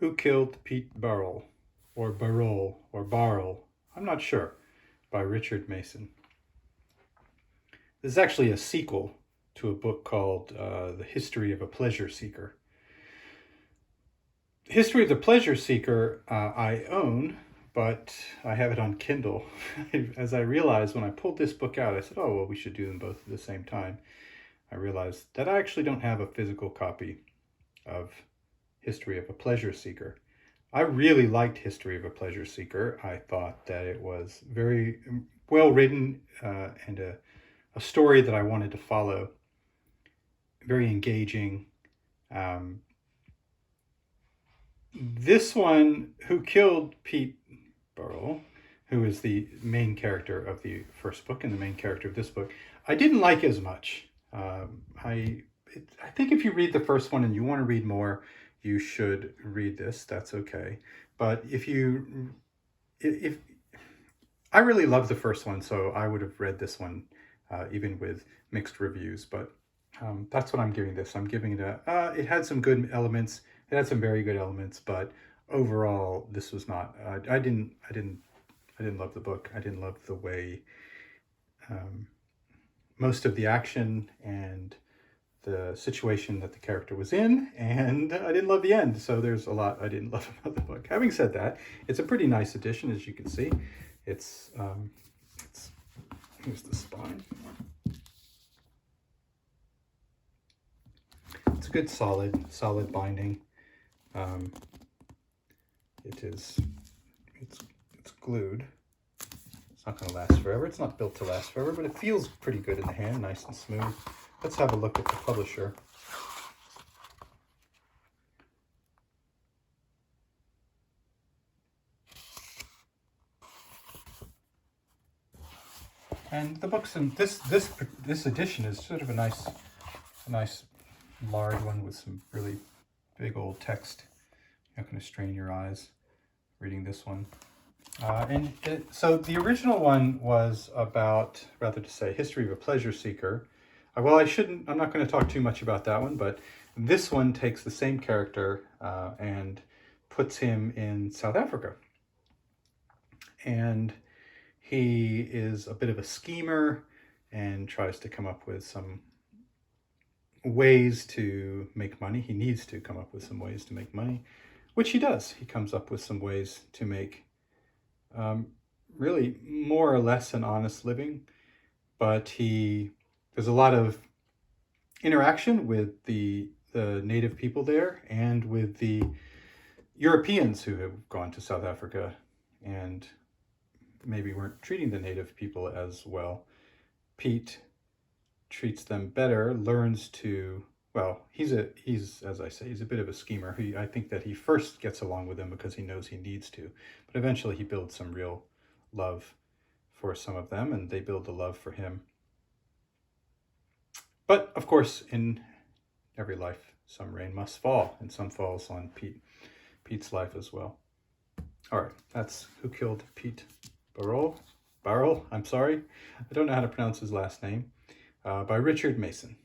Who Killed Piet Barol, or Barol, or Barol, I'm not sure, by Richard Mason. This is actually a sequel to a book called The History of a Pleasure Seeker. History of the Pleasure Seeker I own, but I have it on Kindle. As I realized when I pulled this book out, I said, oh, well, we should do them both at the same time. I realized that I actually don't have a physical copy of History of a Pleasure Seeker. I really liked History of a Pleasure Seeker. I thought that it was very well written and a story that I wanted to follow. Very engaging. This one, Who Killed Piet Barol, who is the main character of the first book and the main character of this book, I didn't like as much. I think if you read the first one and you want to read more, you should read this. That's okay. But if I really love the first one, so I would have read this one even with mixed reviews. But that's what I'm giving this. I'm giving it it had some good elements. It had some very good elements, but overall, this was not. I didn't love the book. I didn't love the way most of the action and the situation that the character was in, and I didn't love the end. So there's a lot I didn't love about the book. Having said that, it's a pretty nice edition, as you can see. It's here's the spine. It's a good solid binding. It's glued. It's not going to last forever. It's not built to last forever, but it feels pretty good in the hand, nice and smooth. Let's have a look at the publisher. And the books in this edition is sort of a nice large one with some really big old text. You're not going to strain your eyes reading this one. So the original one was about, rather to say, History of a Pleasure Seeker. I'm not going to talk too much about that one, but this one takes the same character and puts him in South Africa. And he is a bit of a schemer and tries to come up with some ways to make money. He needs to come up with some ways to make money, which he does. He comes up with some ways to make really more or less an honest living, but there's a lot of interaction with the native people there and with the Europeans who have gone to South Africa and maybe weren't treating the native people as well. Piet treats them better, learns to, well, he's as I say, he's a bit of a schemer. I think that he first gets along with them because he knows he needs to, but eventually he builds some real love for some of them, and they build a love for him. But of course, in every life, some rain must fall, and some falls on Piet's life as well. All right, that's Who Killed Piet Barol, I'm sorry. I don't know how to pronounce his last name, by Richard Mason.